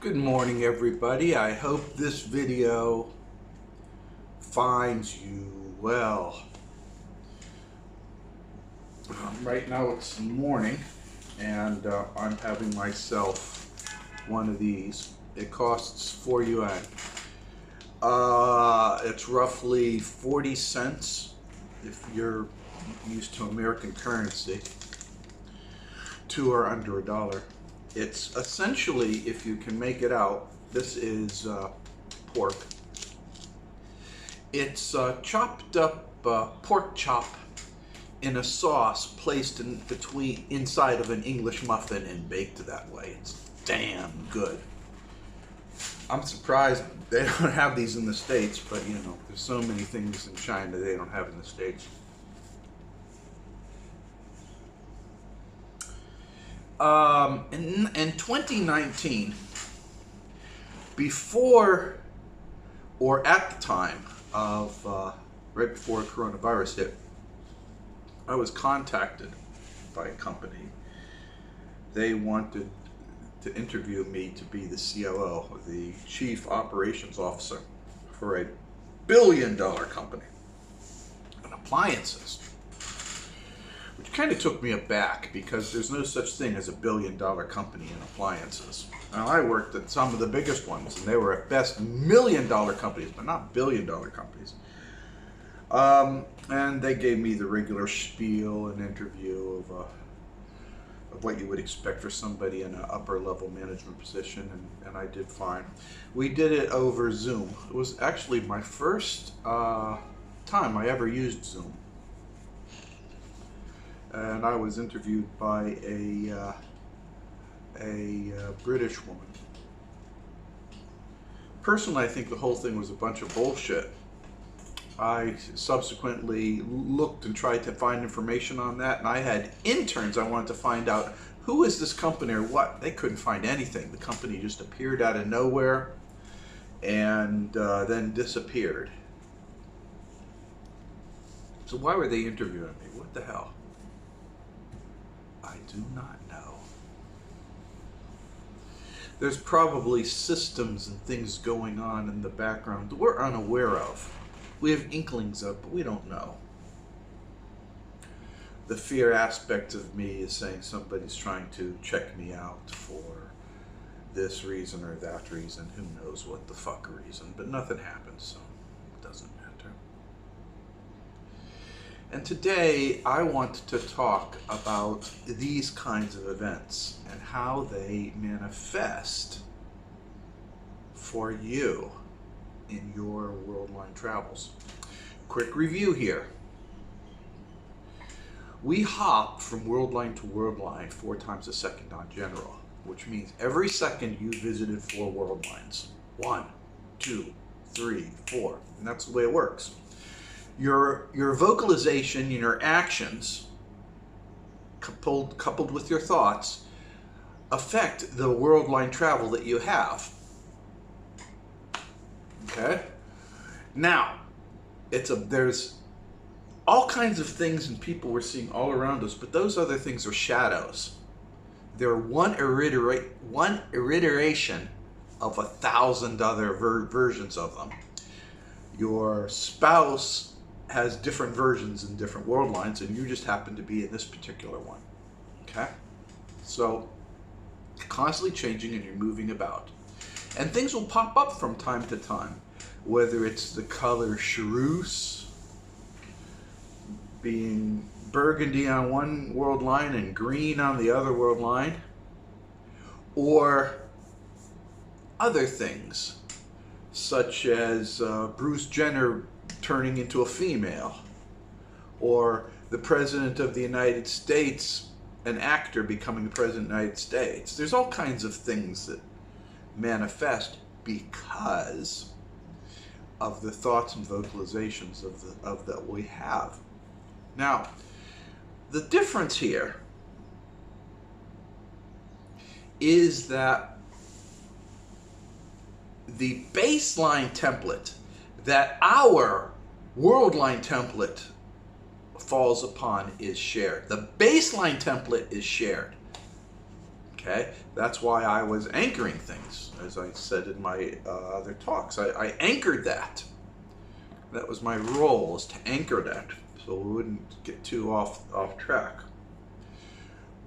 Good morning, everybody. I hope this video finds you well. Right now it's morning and I'm having myself one of these. It costs 4 yuan. It's roughly 40 cents if you're used to American currency. 2 or under $1. It's essentially, if you can make it out, this is pork. It's chopped up pork chop in a sauce placed inside of an English muffin and baked that way. It's damn good. I'm surprised they don't have these in the States, but you know, there's so many things in China they don't have in the States. In 2019, before or at the time of right before coronavirus hit, I was contacted by a company. They wanted to interview me to be the COO, the Chief Operations Officer, for a billion-dollar company in appliances. Which kind of took me aback because there's no such thing as a billion-dollar company in appliances. Now, I worked at some of the biggest ones, and they were at best million-dollar companies, but not billion-dollar companies. And they gave me the regular spiel and interview of what you would expect for somebody in an upper-level management position, and I did fine. We did it over Zoom. It was actually my first time I ever used Zoom. And I was interviewed by a British woman. Personally, I think the whole thing was a bunch of bullshit. I subsequently looked and tried to find information on that, and I had interns I wanted to find out who is this company or what. They couldn't find anything. The company just appeared out of nowhere and then disappeared. So why were they interviewing me? What the hell? I do not know. There's probably systems and things going on in the background that we're unaware of. We have inklings of, but we don't know. The fear aspect of me is saying somebody's trying to check me out for this reason or that reason. Who knows what the fuck reason, but nothing happens, so it doesn't matter. And today I want to talk about these kinds of events and how they manifest for you in your worldline travels. Quick review here. We hop from worldline to worldline 4 times a second on general, which means every second you visited 4 worldlines. 1, 2, 3, 4, and that's the way it works. Your vocalization and your actions, coupled with your thoughts, affect the worldline travel that you have. Okay? Now, there's all kinds of things and people we're seeing all around us, but those other things are shadows. They're one iteration of 1,000 other versions of them. Your spouse has different versions in different world lines, and you just happen to be in this particular one. Okay? So, constantly changing and you're moving about. And things will pop up from time to time, whether it's the color chartreuse being burgundy on one world line and green on the other world line, or other things such as Bruce Jenner turning into a female, or the President of the United States, an actor becoming the President of the United States. There's all kinds of things that manifest because of the thoughts and vocalizations of that we have. Now, the difference here is that the baseline template that our worldline template falls upon is shared. The baseline template is shared. Okay, that's why I was anchoring things, as I said in my other talks. I anchored that. That was my role, is to anchor that, so we wouldn't get too off track.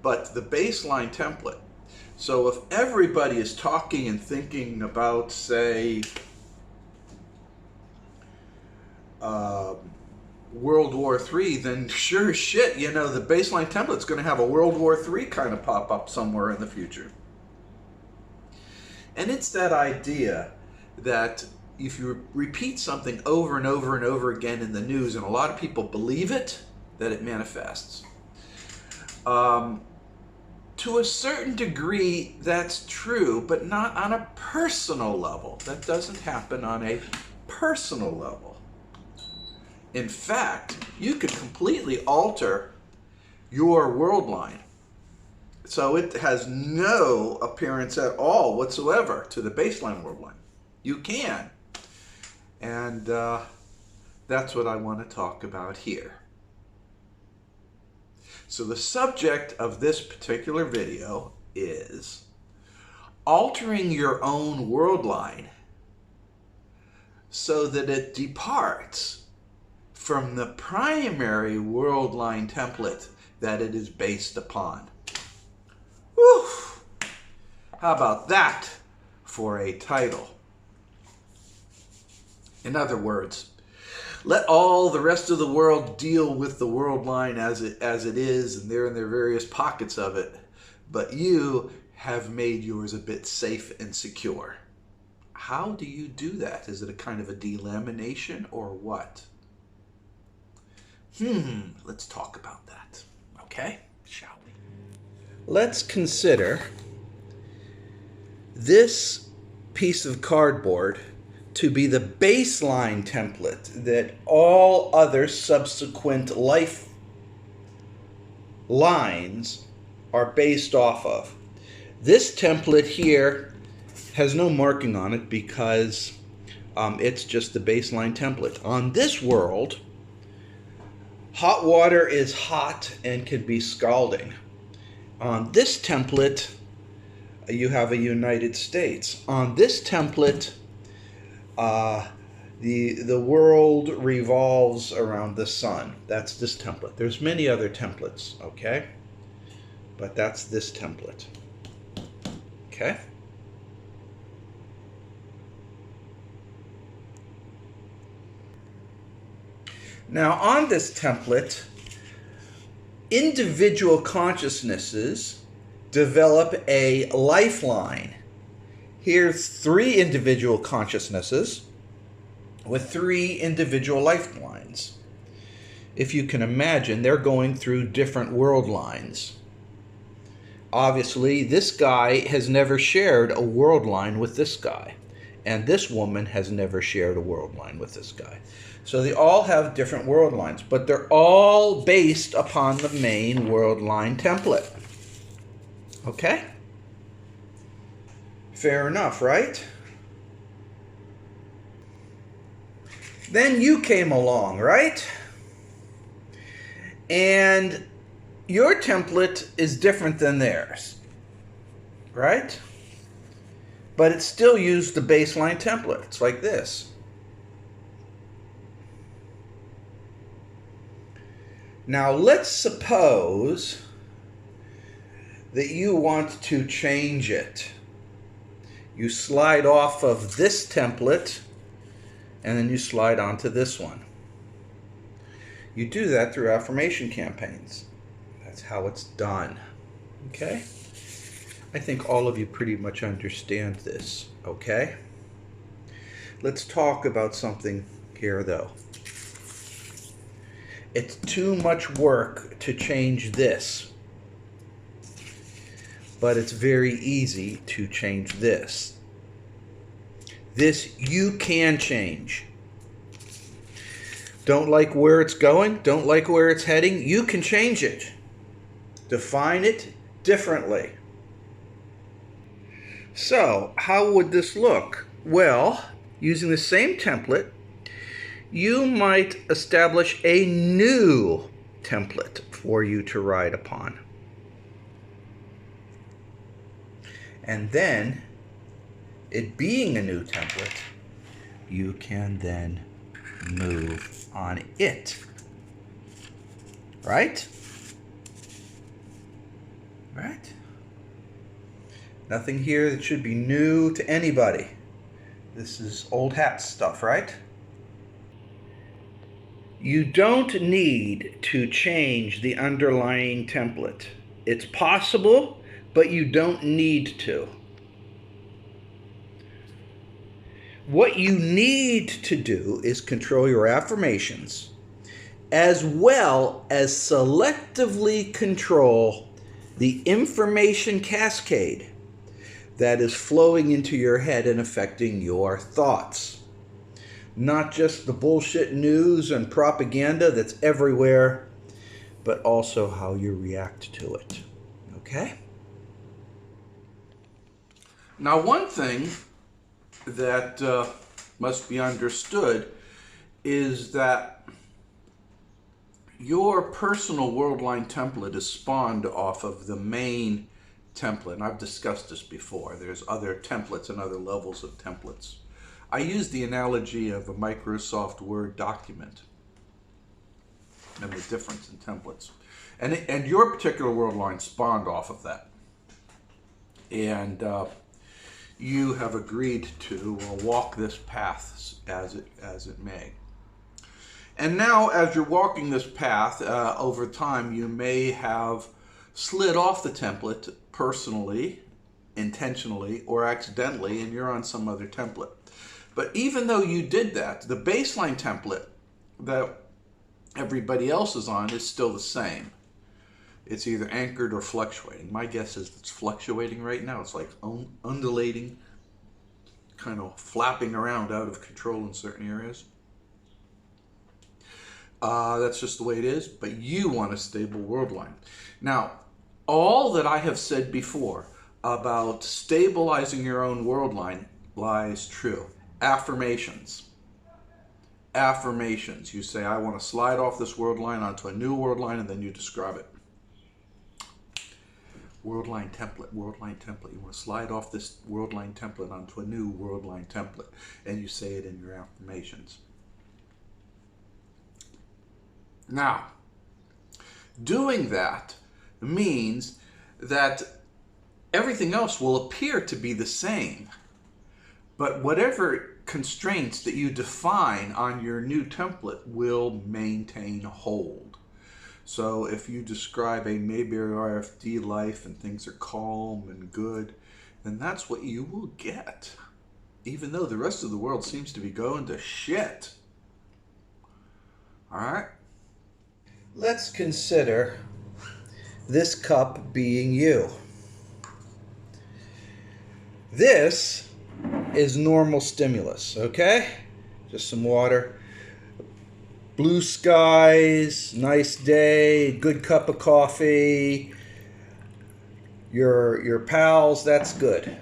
But the baseline template. So if everybody is talking and thinking about, say, World War III, then sure as shit, you know, the baseline template's going to have a World War III kind of pop up somewhere in the future. And it's that idea that if you repeat something over and over and over again in the news, and a lot of people believe it, that it manifests. To a certain degree, that's true, but not on a personal level. That doesn't happen on a personal level. In fact, you could completely alter your world line, so it has no appearance at all whatsoever to the baseline world line. You can. And that's what I want to talk about here. So the subject of this particular video is altering your own world line so that it departs from the primary world line template that it is based upon. Whew. How about that for a title? In other words, let all the rest of the world deal with the world line as it is, and they're in their various pockets of it, but you have made yours a bit safe and secure. How do you do that? Is it a kind of a delamination or what? Let's talk about that. Okay, shall we? Let's consider this piece of cardboard to be the baseline template that all other subsequent life lines are based off of. This template here has no marking on it because it's just the baseline template. On this world, hot water is hot and can be scalding. On this template, you have a United States. On this template, the world revolves around the sun. That's this template. There's many other templates, okay? But that's this template. Okay? Now, on this template, individual consciousnesses develop a lifeline. Here's 3 individual consciousnesses with 3 individual lifelines. If you can imagine, they're going through different world lines. Obviously, this guy has never shared a world line with this guy, and this woman has never shared a world line with this guy. So they all have different world lines, but they're all based upon the main world line template. Okay? Fair enough, right? Then you came along, right? And your template is different than theirs, right? But it still used the baseline template. It's like this. Now let's suppose that you want to change it. You slide off of this template and then you slide onto this one. You do that through affirmation campaigns. That's how it's done. Okay? I think all of you pretty much understand this. Okay? Let's talk about something here though. It's too much work to change this, but it's very easy to change this. This you can change. Don't like where it's going? Don't like where it's heading? You can change it. Define it differently. So, how would this look? Well, using the same template, you might establish a new template for you to ride upon. And then, it being a new template, you can then move on it. Right? Right? Nothing here that should be new to anybody. This is old hat stuff, right? You don't need to change the underlying template. It's possible, but you don't need to. What you need to do is control your affirmations, as well as selectively control the information cascade that is flowing into your head and affecting your thoughts. Not just the bullshit news and propaganda that's everywhere, but also how you react to it. Okay? Now, one thing that must be understood is that your personal world line template is spawned off of the main template. And I've discussed this before. There's other templates and other levels of templates. I use the analogy of a Microsoft Word document and the difference in templates. And your particular world line spawned off of that. And you have agreed to walk this path as it may. And now, as you're walking this path, over time, you may have slid off the template personally, intentionally, or accidentally, and you're on some other template. But even though you did that, the baseline template that everybody else is on is still the same. It's either anchored or fluctuating. My guess is it's fluctuating right now. It's like undulating, kind of flapping around out of control in certain areas. That's just the way it is, but you want a stable world line. Now, all that I have said before about stabilizing your own world line lies true. Affirmations. Affirmations. You say, I want to slide off this world line onto a new world line, and then you describe it. World line template, world line template. You want to slide off this world line template onto a new world line template, and you say it in your affirmations. Now, doing that means that everything else will appear to be the same, but whatever constraints that you define on your new template will maintain hold. So if you describe a Mayberry RFD life and things are calm and good, then that's what you will get, even though the rest of the world seems to be going to shit. All right? Let's consider this cup being you. This is normal stimulus, okay? Just some water. Blue skies, nice day, good cup of coffee, your pals, that's good.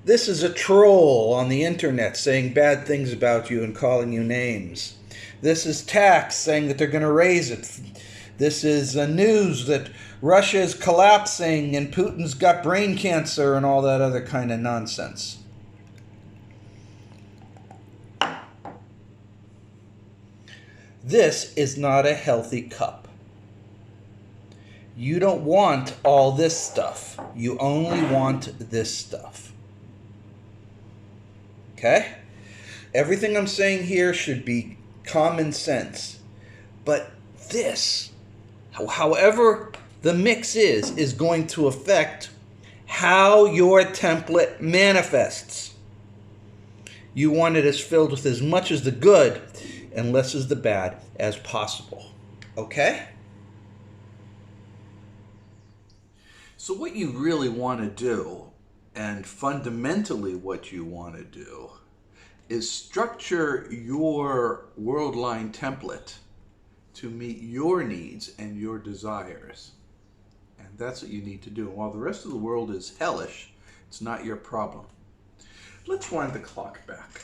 This is a troll on the internet saying bad things about you and calling you names. This is tax saying that they're going to raise it. This is news that Russia is collapsing and Putin's got brain cancer and all that other kind of nonsense. This is not a healthy cup. You don't want all this stuff. You only want this stuff. Okay? Everything I'm saying here should be common sense. But this, however the mix is going to affect how your template manifests. You want it as filled with as much as the good and less as the bad as possible. Okay? So what you really want to do, and fundamentally what you want to do, is structure your world line template to meet your needs and your desires. And that's what you need to do. And while the rest of the world is hellish, it's not your problem. Let's wind the clock back.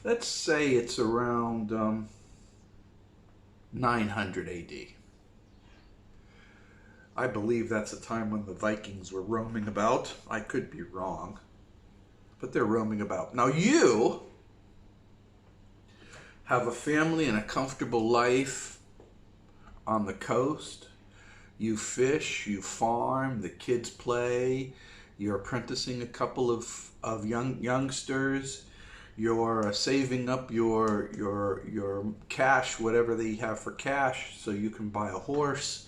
Let's say it's around 900 AD. I believe that's a time when the Vikings were roaming about. I could be wrong, but they're roaming about. Now you have a family and a comfortable life on the coast. You fish, you farm, the kids play, you're apprenticing a couple of youngsters, you're saving up your cash, whatever they have for cash, so you can buy a horse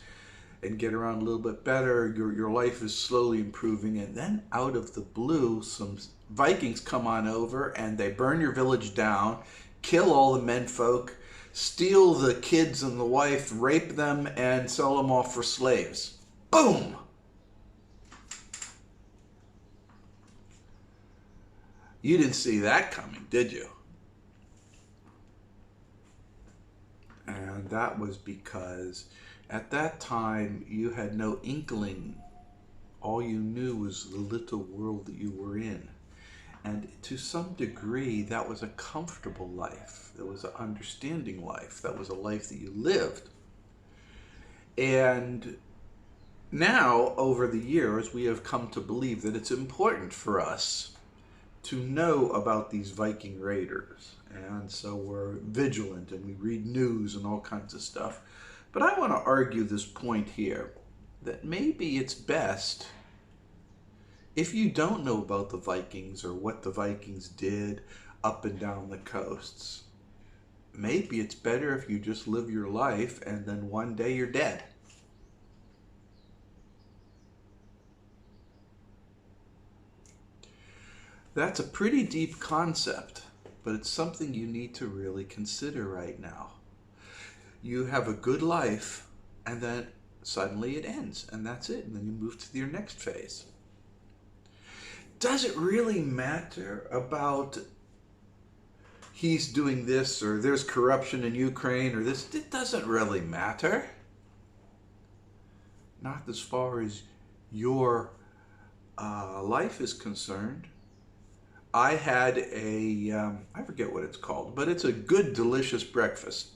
and get around a little bit better. Your life is slowly improving, and then out of the blue, some Vikings come on over and they burn your village down, kill all the menfolk, steal the kids and the wife, rape them, and sell them off for slaves. Boom! You didn't see that coming, did you? And that was because at that time you had no inkling. All you knew was the little world that you were in. And to some degree, that was a comfortable life. It was an understanding life. That was a life that you lived. And now, over the years, we have come to believe that it's important for us to know about these Viking raiders. And so we're vigilant and we read news and all kinds of stuff. But I want to argue this point here, that maybe it's best, if you don't know about the Vikings or what the Vikings did up and down the coasts, maybe it's better if you just live your life and then one day you're dead. That's a pretty deep concept, but it's something you need to really consider right now. You have a good life, and then suddenly it ends, and that's it, and then you move to your next phase. Does it really matter about he's doing this, or there's corruption in Ukraine, or this? It doesn't really matter. Not as far as your life is concerned. I had I forget what it's called, but it's a good, delicious breakfast.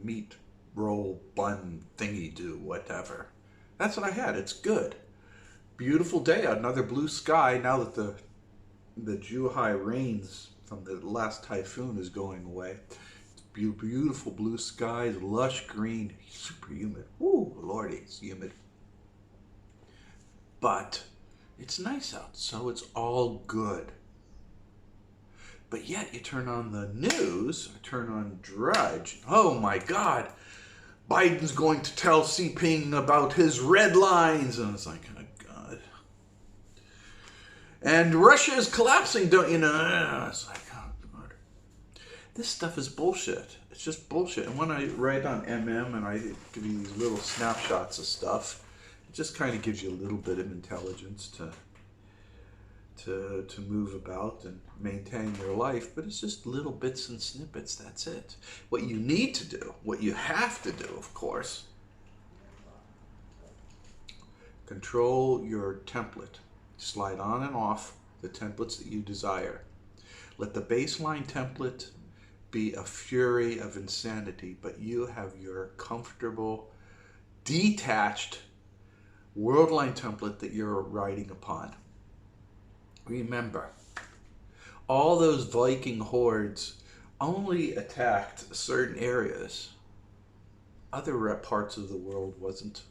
Meat roll, bun, thingy-do, whatever. That's what I had. It's good. Beautiful day, another blue sky. Now that the Juhai rains from the last typhoon is going away. It's beautiful blue skies, lush green, super humid. Ooh, lordy, it's humid. But it's nice out, so it's all good. But yet you turn on the news, or turn on Drudge. Oh my God, Biden's going to tell Xi Jinping about his red lines. And it's like, oh God. And Russia is collapsing, don't you know? It's like, oh God. This stuff is bullshit. It's just bullshit. And when I write on MM and I give you these little snapshots of stuff, it just kind of gives you a little bit of intelligence to move about and maintain your life, but it's just little bits and snippets, that's it. What you need to do, what you have to do, of course, control your template. Slide on and off the templates that you desire. Let the baseline template be a fury of insanity, but you have your comfortable, detached worldline template that you're writing upon. Remember, all those Viking hordes only attacked certain areas. Other parts of the world wasn't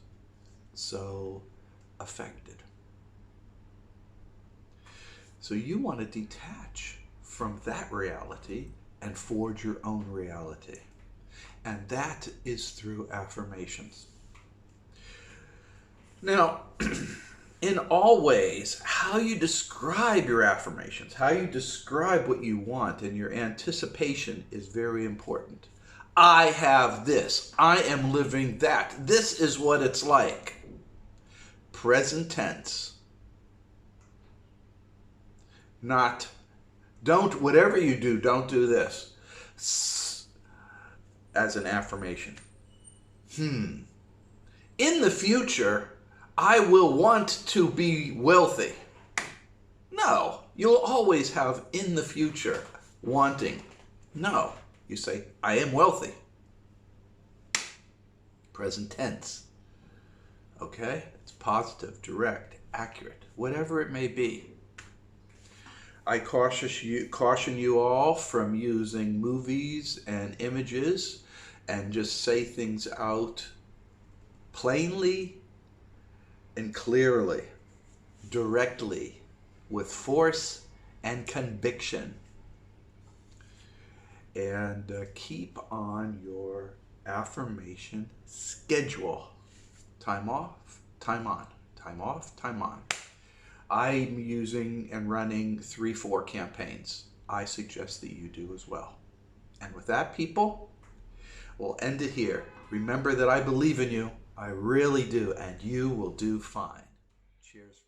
so affected. So you want to detach from that reality and forge your own reality. And that is through affirmations. Now, in all ways, how you describe your affirmations, how you describe what you want, and your anticipation is very important. I have this. I am living that. This is what it's like. Present tense. Not, don't, whatever you do, don't do this. As an affirmation. In the future, I will want to be wealthy. No, you'll always have in the future wanting. No, you say, I am wealthy. Present tense. Okay? It's positive, direct, accurate, whatever it may be. I caution you all from using movies and images and just say things out plainly and clearly, directly, with force and conviction. And keep on your affirmation schedule. Time off, time on, time off, time on. I'm using and running 3-4 campaigns. I suggest that you do as well. And with that, people, we'll end it here. Remember that I believe in you. I really do. And you will do fine. Cheers.